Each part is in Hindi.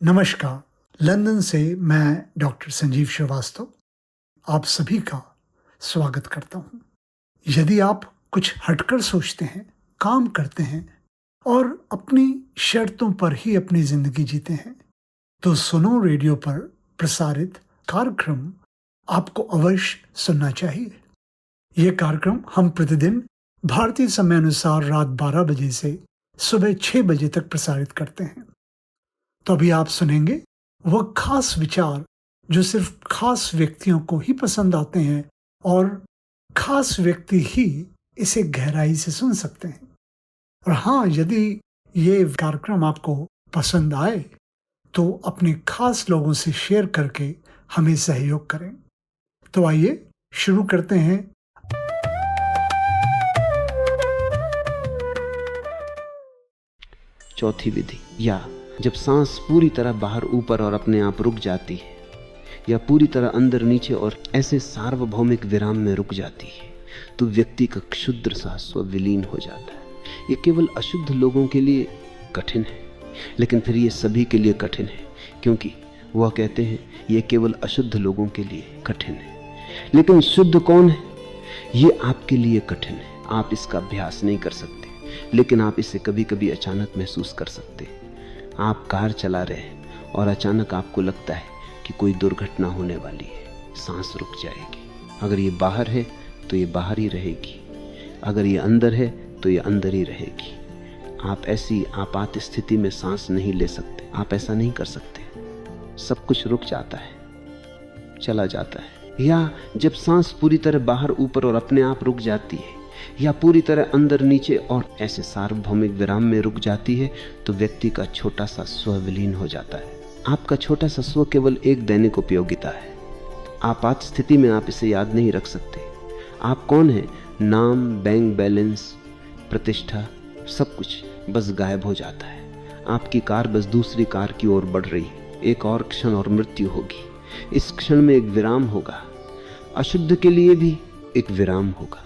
नमस्कार। लंदन से मैं डॉक्टर संजीव श्रीवास्तव आप सभी का स्वागत करता हूं। यदि आप कुछ हटकर सोचते हैं, काम करते हैं और अपनी शर्तों पर ही अपनी जिंदगी जीते हैं, तो सुनो रेडियो पर प्रसारित कार्यक्रम आपको अवश्य सुनना चाहिए। यह कार्यक्रम हम प्रतिदिन भारतीय समय अनुसार रात 12 बजे से सुबह 6 बजे तक प्रसारित करते हैं। तो अभी आप सुनेंगे वह खास विचार जो सिर्फ खास व्यक्तियों को ही पसंद आते हैं और खास व्यक्ति ही इसे गहराई से सुन सकते हैं। और हाँ, यदि ये कार्यक्रम आपको पसंद आए तो अपने खास लोगों से शेयर करके हमें सहयोग करें। तो आइए शुरू करते हैं। चौथी विधि, या जब सांस पूरी तरह बाहर ऊपर और अपने आप रुक जाती है, या पूरी तरह अंदर नीचे और ऐसे सार्वभौमिक विराम में रुक जाती है, तो व्यक्ति का क्षुद्र सा स्व विलीन हो जाता है। ये केवल अशुद्ध लोगों के लिए कठिन है, लेकिन फिर ये सभी के लिए कठिन है, क्योंकि वह कहते हैं ये केवल अशुद्ध लोगों के लिए कठिन है। लेकिन शुद्ध कौन है? ये आपके लिए कठिन है। आप इसका अभ्यास नहीं कर सकते, लेकिन आप इसे कभी कभी अचानक महसूस कर सकते हैं। आप कार चला रहे हैं और अचानक आपको लगता है कि कोई दुर्घटना होने वाली है, सांस रुक जाएगी। अगर ये बाहर है तो ये बाहर ही रहेगी, अगर ये अंदर है तो ये अंदर ही रहेगी। आप ऐसी आपात स्थिति में सांस नहीं ले सकते, आप ऐसा नहीं कर सकते। सब कुछ रुक जाता है, चला जाता है। या जब सांस पूरी तरह बाहर ऊपर और अपने आप रुक जाती है, या पूरी तरह अंदर नीचे और ऐसे सार्वभौमिक विराम में रुक जाती है, तो व्यक्ति का छोटा सा स्व विलीन हो जाता है। आपका छोटा सा स्व केवल एक दैनिक उपयोगिता है। आपात स्थिति में आप इसे याद नहीं रख सकते। आप कौन हैं? नाम, बैंक बैलेंस, प्रतिष्ठा, सब कुछ बस गायब हो जाता है। आपकी कार बस दूसरी कार की ओर बढ़ रही है। एक और क्षण और मृत्यु होगी। इस क्षण में एक विराम होगा। अशुद्ध के लिए भी एक विराम होगा।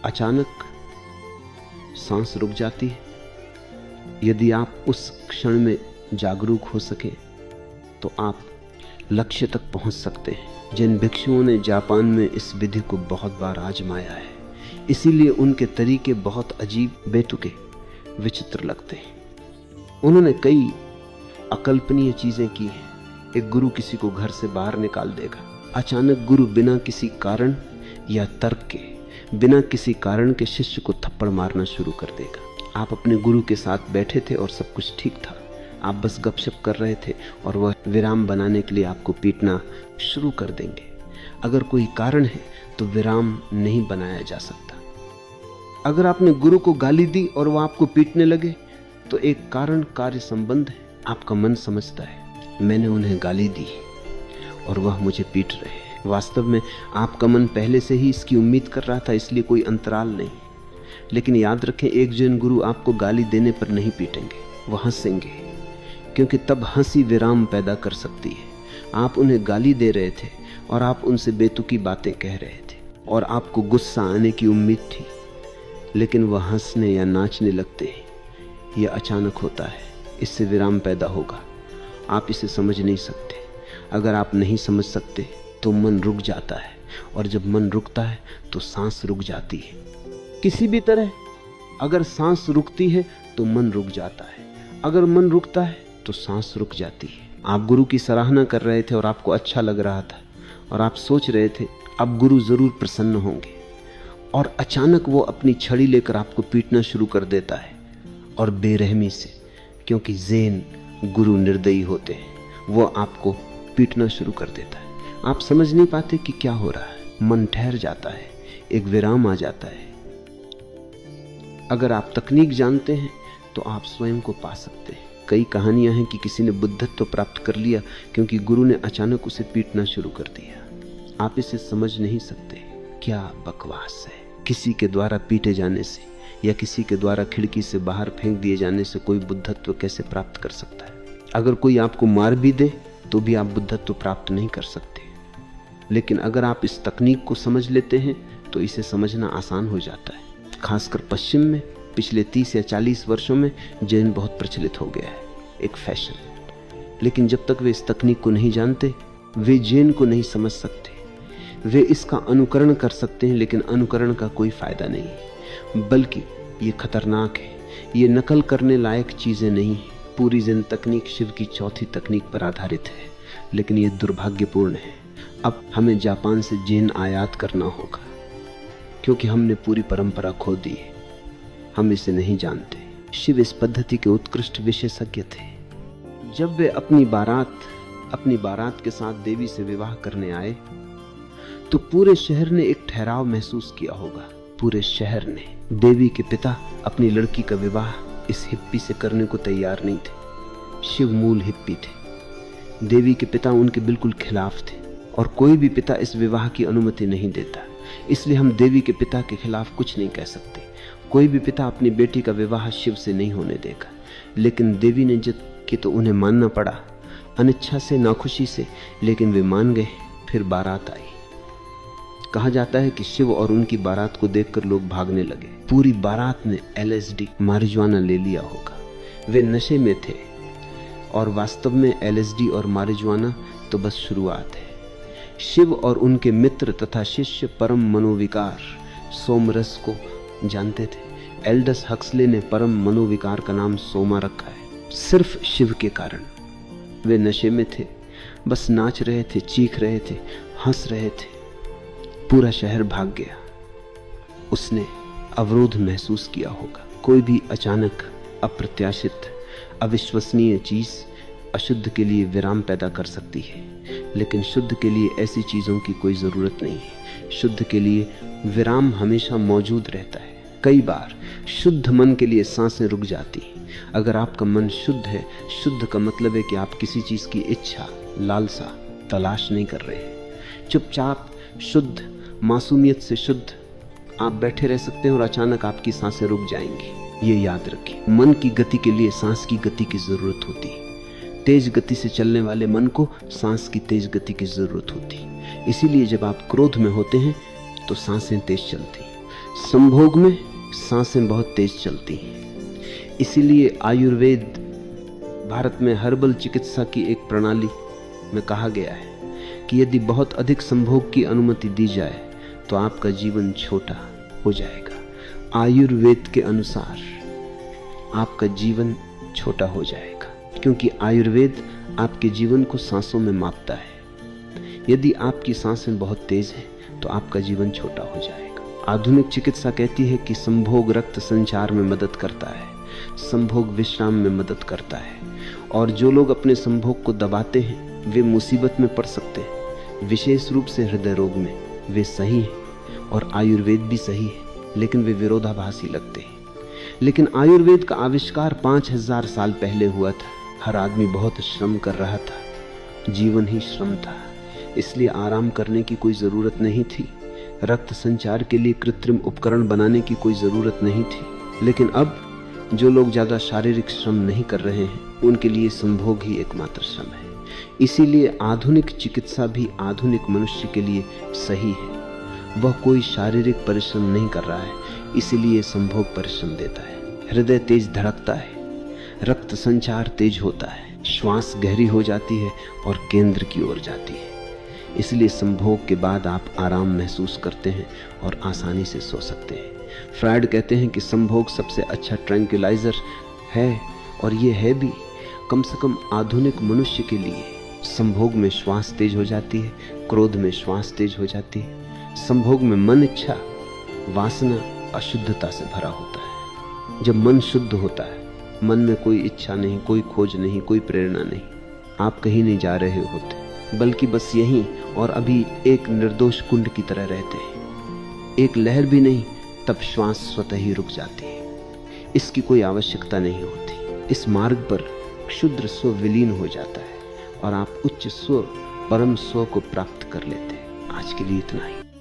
अचानक सांस रुक जाती है। यदि आप उस क्षण में जागरूक हो सके तो आप लक्ष्य तक पहुंच सकते हैं। जिन भिक्षुओं ने जापान में इस विधि को बहुत बार आजमाया है, इसीलिए उनके तरीके बहुत अजीब, बेतुके, विचित्र लगते हैं। उन्होंने कई अकल्पनीय चीजें की हैं। एक गुरु किसी को घर से बाहर निकाल देगा। अचानक गुरु बिना किसी कारण या तर्क के, बिना किसी कारण के शिष्य को थप्पड़ मारना शुरू कर देगा। आप अपने गुरु के साथ बैठे थे और सब कुछ ठीक था। आप बस गपशप कर रहे थे और वह विराम बनाने के लिए आपको पीटना शुरू कर देंगे। अगर कोई कारण है तो विराम नहीं बनाया जा सकता। अगर आपने गुरु को गाली दी और वह आपको पीटने लगे तो एक कारण कार्य संबंध है। आपका मन समझता है मैंने उन्हें गाली दी और वह मुझे पीट रहे हैं। वास्तव में आपका मन पहले से ही इसकी उम्मीद कर रहा था, इसलिए कोई अंतराल नहीं। लेकिन याद रखें, एक जन गुरु आपको गाली देने पर नहीं पीटेंगे, वह हंसेंगे, क्योंकि तब हंसी विराम पैदा कर सकती है। आप उन्हें गाली दे रहे थे और आप उनसे बेतुकी बातें कह रहे थे और आपको गुस्सा आने की उम्मीद थी, लेकिन वह हंसने या नाचने लगते हैं। यह अचानक होता है, इससे विराम पैदा होगा। आप इसे समझ नहीं सकते। अगर आप नहीं समझ सकते तो मन रुक जाता है, और जब मन रुकता है तो सांस रुक जाती है। किसी भी तरह अगर सांस रुकती है तो मन रुक जाता है, अगर मन रुकता है तो सांस रुक जाती है। आप गुरु की सराहना कर रहे थे और आपको अच्छा लग रहा था और आप सोच रहे थे अब गुरु जरूर प्रसन्न होंगे, और अचानक वो अपनी छड़ी लेकर आपको पीटना शुरू कर देता है, और बेरहमी से, क्योंकि ज़ेन गुरु निर्दयी होते हैं, वो आपको पीटना शुरू कर देता है। आप समझ नहीं पाते कि क्या हो रहा है। मन ठहर जाता है, एक विराम आ जाता है। अगर आप तकनीक जानते हैं तो आप स्वयं को पा सकते हैं। कई कहानियां हैं कि किसी ने बुद्धत्व प्राप्त कर लिया क्योंकि गुरु ने अचानक उसे पीटना शुरू कर दिया। आप इसे समझ नहीं सकते। क्या बकवास है। किसी के द्वारा पीटे जाने से या किसी के द्वारा खिड़की से बाहर फेंक दिए जाने से कोई बुद्धत्व कैसे प्राप्त कर सकता है? अगर कोई आपको मार भी दे तो भी आप बुद्धत्व प्राप्त नहीं कर सकते। लेकिन अगर आप इस तकनीक को समझ लेते हैं तो इसे समझना आसान हो जाता है। खासकर पश्चिम में पिछले 30 या 40 वर्षों में जैन बहुत प्रचलित हो गया है। एक फैशन। लेकिन जब तक वे इस तकनीक को नहीं जानते, वे जेन को नहीं समझ सकते। वे इसका अनुकरण कर सकते हैं, लेकिन अनुकरण का कोई फायदा नहीं है, बल्कि ये खतरनाक है। ये नकल करने लायक चीजें नहीं है। पूरी जिन तकनीक शिव की चौथी तकनीक पर आधारित है, लेकिन ये दुर्भाग्यपूर्ण है। अब हमें जापान से जेन आयात करना होगा, क्योंकि हमने पूरी परंपरा खो दी है। हम इसे नहीं जानते। शिव इस पद्धति के उत्कृष्ट विशेषज्ञ थे। जब वे अपनी बारात के साथ देवी से विवाह करने आए, तो पूरे शहर ने एक ठहराव महसूस किया होगा। पूरे शहर ने। देवी के पिता अपनी लड़की का विवाह इस हिप्पी से करने को तैयार नहीं थे। शिव मूल हिप्पी थे। देवी के पिता उनके बिल्कुल खिलाफ थे, और कोई भी पिता इस विवाह की अनुमति नहीं देता। इसलिए हम देवी के पिता के खिलाफ कुछ नहीं कह सकते। कोई भी पिता अपनी बेटी का विवाह शिव से नहीं होने देगा। लेकिन देवी ने जिद की तो उन्हें मानना पड़ा, अनिच्छा से, नाखुशी से, लेकिन वे मान गए। फिर बारात आई। कहा जाता है कि शिव और उनकी बारात को देखकर लोग भागने लगे। पूरी बारात ने LSD मारिजुआना ले लिया होगा। वे नशे में थे, और वास्तव में LSD और मारिजुआना तो बस शुरुआत है। शिव और उनके मित्र तथा शिष्य परम मनोविकार सोमरस को जानते थे। एल्डस हक्सले ने परम मनोविकार का नाम सोमा रखा है, सिर्फ शिव के कारण। वे नशे में थे, बस नाच रहे थे, चीख रहे थे, हंस रहे थे। पूरा शहर भाग गया। उसने अवरोध महसूस किया होगा। कोई भी अचानक, अप्रत्याशित, अविश्वसनीय चीज अशुद्ध के लिए विराम पैदा कर सकती है, लेकिन शुद्ध के लिए ऐसी चीजों की कोई जरूरत नहीं है। शुद्ध के लिए विराम हमेशा मौजूद रहता है। कई बार शुद्ध मन के लिए सांसें रुक जाती हैं। अगर आपका मन शुद्ध है, शुद्ध का मतलब है कि आप किसी चीज की इच्छा, लालसा, तलाश नहीं कर रहे हैं। चुपचाप, शुद्ध, मासूमियत से शुद्ध आप बैठे रह सकते हैं, और अचानक आपकी सांसें रुक जाएंगी। ये याद रखिए। मन की गति के लिए सांस की गति की जरूरत होती है। तेज गति से चलने वाले मन को सांस की तेज गति की जरूरत होती है। इसीलिए जब आप क्रोध में होते हैं तो सांसें तेज चलती हैं। संभोग में सांसें बहुत तेज चलती हैं। इसीलिए आयुर्वेद, भारत में हर्बल चिकित्सा की एक प्रणाली में कहा गया है कि यदि बहुत अधिक संभोग की अनुमति दी जाए तो आपका जीवन छोटा हो जाएगा। आयुर्वेद के अनुसार आपका जीवन छोटा हो जाएगा, क्योंकि आयुर्वेद आपके जीवन को सांसों में मापता है। यदि आपकी सांसें बहुत तेज हैं तो आपका जीवन छोटा हो जाएगा। आधुनिक चिकित्सा कहती है कि संभोग रक्त संचार में मदद करता है, संभोग विश्राम में मदद करता है, और जो लोग अपने संभोग को दबाते हैं वे मुसीबत में पड़ सकते हैं, विशेष रूप से हृदय रोग में। वे सही हैं और आयुर्वेद भी सही है, लेकिन वे विरोधाभासी लगते हैं। लेकिन आयुर्वेद का आविष्कार 5000 साल पहले हुआ था। हर आदमी बहुत श्रम कर रहा था, जीवन ही श्रम था, इसलिए आराम करने की कोई ज़रूरत नहीं थी। रक्त संचार के लिए कृत्रिम उपकरण बनाने की कोई ज़रूरत नहीं थी। लेकिन अब जो लोग ज़्यादा शारीरिक श्रम नहीं कर रहे हैं उनके लिए संभोग ही एकमात्र श्रम है। इसीलिए आधुनिक चिकित्सा भी आधुनिक मनुष्य के लिए सही है। वह कोई शारीरिक परिश्रम नहीं कर रहा है, इसीलिए संभोग परिश्रम देता है। हृदय तेज धड़कता है, रक्त संचार तेज होता है, श्वास गहरी हो जाती है और केंद्र की ओर जाती है। इसलिए संभोग के बाद आप आराम महसूस करते हैं और आसानी से सो सकते हैं। फ्रायड कहते हैं कि संभोग सबसे अच्छा ट्रैंक्विलाइजर है, और ये है भी, कम से कम आधुनिक मनुष्य के लिए। संभोग में श्वास तेज हो जाती है, क्रोध में श्वास तेज हो जाती है। संभोग में मन, इच्छा, वासना अशुद्धता से भरा होता है। जब मन शुद्ध होता है, मन में कोई इच्छा नहीं, कोई खोज नहीं, कोई प्रेरणा नहीं, आप कहीं नहीं जा रहे होते, बल्कि बस यहीं और अभी एक निर्दोष कुंड की तरह रहते हैं। एक लहर भी नहीं, तब श्वास स्वतः ही रुक जाती है। इसकी कोई आवश्यकता नहीं होती। इस मार्ग पर क्षुद्र स्व विलीन हो जाता है और आप उच्च स्व, परम स्व को प्राप्त कर लेते हैं। आज के लिए इतना ही।